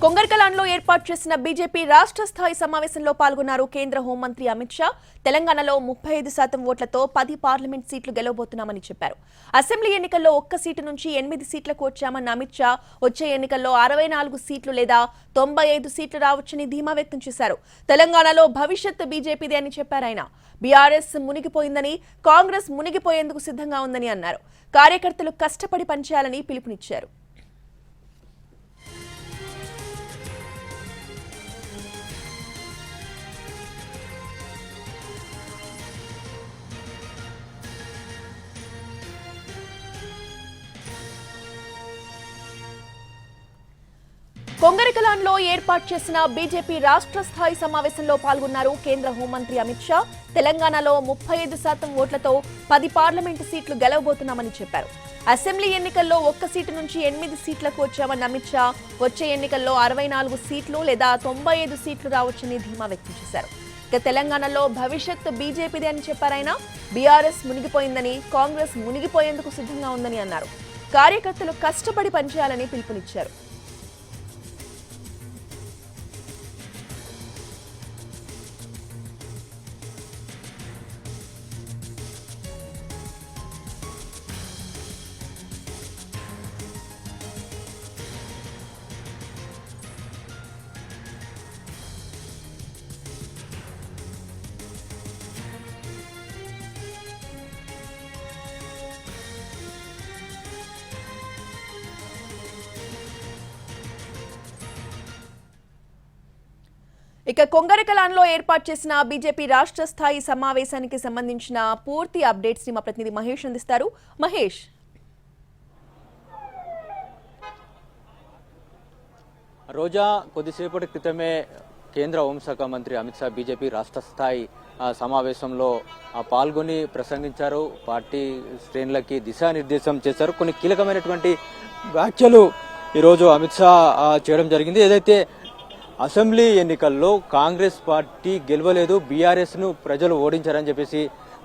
కొంగర్కలాన్లో ఏర్పాటు చేసిన బీజేపీ రాష్ట్ర స్థాయి సమావేశంలో పాల్గొన్నారు కేంద్ర హోంమంత్రి అమిత్ షా. తెలంగాణలో 35% ఓట్లతో 10 పార్లమెంట్ సీట్లు గెలవబోతున్నామని చెప్పారు. అసెంబ్లీ ఎన్నికల్లో 1 సీటు నుంచి 8 సీట్లకు వచ్చామన్న అమిత్ షా వచ్చే ఎన్నికల్లో 64 సీట్లు లేదా 95 సీట్లు రావచ్చని ధీమా వ్యక్తం చేశారు. తెలంగాణలో భవిష్యత్ బీజేపీదే అని చెప్పారు ఆయన. బీఆర్ఎస్ మునిగిపోయిందని, కాంగ్రెస్ మునిగిపోయేందుకు సిద్ధంగా ఉందని అన్నారు. కార్యకర్తలు కష్టపడి పనిచేయాలని పిలుపునిచ్చారు. కొంగరికలాన్లో ఏర్పాటు చేసిన బీజేపీ రాష్ట్ర స్థాయి సమావేశంలో పాల్గొన్నారు కేంద్ర హోంమంత్రి అమిత్ షా. తెలంగాణలో 35% ఓట్లతో 10 పార్లమెంటు సీట్లు గెలవబోతున్నామని చెప్పారు. అసెంబ్లీ ఎన్నికల్లో 1 సీటు నుంచి 8 సీట్లకు వచ్చామన్న అమిత్ షా వచ్చే ఎన్నికల్లో 64 సీట్లు లేదా 95 సీట్లు రావచ్చని ధీమా వ్యక్తం చేశారు. ఇక తెలంగాణలో భవిష్యత్ బీజేపీదే అని చెప్పారాయన. బీఆర్ఎస్ మునిగిపోయిందని, కాంగ్రెస్ మునిగిపోయేందుకు సిద్ధంగా ఉందని అన్నారు. కార్యకర్తలు కష్టపడి పనిచేయాలని పిలుపునిచ్చారు. ఇక కొంగరికలాన్లో ఏర్పాటు చేసిన బీజేపీ రాష్ట్ర స్థాయి సమావేశానికి సంబంధించిన పూర్తి అప్డేట్స్ ని మా ప్రతినిధి మహేష్ అందిస్తారు. మహేష్, రోజా, కొద్దిసేపటి క్రితమే కేంద్ర హోంశాఖ మంత్రి అమిత్ షా బీజేపీ రాష్ట్ర స్థాయి సమావేశంలో పాల్గొని ప్రసంగించారు. పార్టీ శ్రేణులకి దిశానిర్దేశం చేశారు. కొన్ని కీలకమైనటువంటి వ్యాఖ్యలు ఈరోజు అమిత్ షా చేయడం జరిగింది. ఏదైతే అసెంబ్లీ ఎన్నికల్లో కాంగ్రెస్ పార్టీ గెలవలేదు, బీఆర్ఎస్ ను ప్రజలు ఓడించారని చెప్పేసి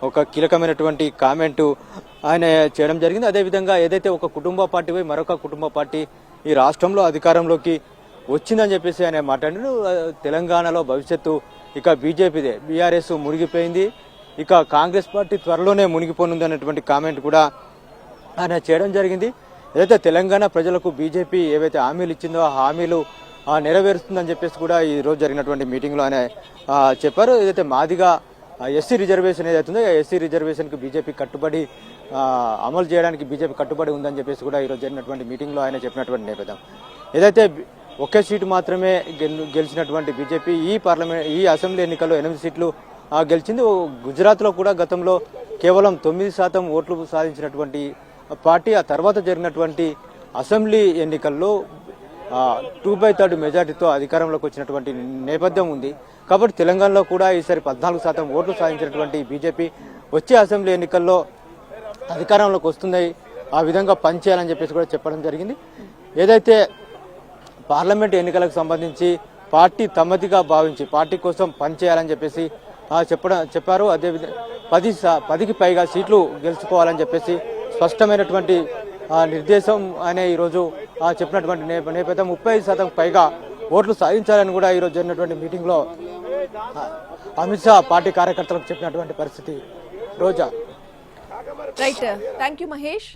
ఒక కీలకమైనటువంటి కామెంటు ఆయన చేయడం జరిగింది. అదేవిధంగా ఏదైతే ఒక కుటుంబ పార్టీ పోయి మరొక కుటుంబ పార్టీ ఈ రాష్ట్రంలో అధికారంలోకి వచ్చిందని చెప్పేసి ఆయన మాట్లాడారు. తెలంగాణలో భవిష్యత్తు ఇక బీజేపీదే, బీఆర్ఎస్ మునిగిపోయింది, ఇక కాంగ్రెస్ పార్టీ త్వరలోనే మునిగిపోనుంది అన్నటువంటి కామెంట్ కూడా ఆయన చేయడం జరిగింది. ఏదైతే తెలంగాణ ప్రజలకు బీజేపీ ఏవైతే హామీలు ఇచ్చిందో ఆ హామీలు నెరవేరుస్తుందని చెప్పేసి కూడా ఈ రోజు జరిగినటువంటి మీటింగ్లో ఆయన చెప్పారు. ఏదైతే మాదిగా ఎస్సీ రిజర్వేషన్ ఏదైతుందో ఎస్సీ రిజర్వేషన్కి బీజేపీ కట్టుబడి అమలు చేయడానికి బీజేపీ కట్టుబడి ఉందని చెప్పేసి కూడా ఈరోజు జరిగినటువంటి మీటింగ్లో ఆయన చెప్పినటువంటి నేపథ్యం. ఏదైతే ఒకే సీటు మాత్రమే గెలిచినటువంటి బీజేపీ ఈ అసెంబ్లీ ఎన్నికల్లో 8 సీట్లు గెలిచింది. గుజరాత్లో కూడా గతంలో కేవలం 9% ఓట్లు సాధించినటువంటి పార్టీ ఆ తర్వాత జరిగినటువంటి అసెంబ్లీ ఎన్నికల్లో 2/3 మెజార్టీతో అధికారంలోకి వచ్చినటువంటి నేపథ్యం ఉంది. కాబట్టి తెలంగాణలో కూడా ఈసారి 14% ఓట్లు సాధించినటువంటి బీజేపీ వచ్చే అసెంబ్లీ ఎన్నికల్లో అధికారంలోకి వస్తుంది, ఆ విధంగా పనిచేయాలని చెప్పేసి కూడా చెప్పడం జరిగింది. ఏదైతే పార్లమెంట్ ఎన్నికలకు సంబంధించి పార్టీ తమదిగా భావించి పార్టీ కోసం పనిచేయాలని చెప్పేసి చెప్పారు. అదేవిధంగా 10కి పైగా సీట్లు గెలుచుకోవాలని చెప్పేసి స్పష్టమైనటువంటి నిర్దేశం ఆయన ఈరోజు చెప్పినటువంటి నేపథ్యం. 35% పైగా ఓట్లు సాధించాలని కూడా ఈరోజు జరిగినటువంటి మీటింగ్లో అమిత్ షా పార్టీ కార్యకర్తలకు చెప్పినటువంటి పరిస్థితి. రోజా, రైట్, థ్యాంక్ యూ మహేష్.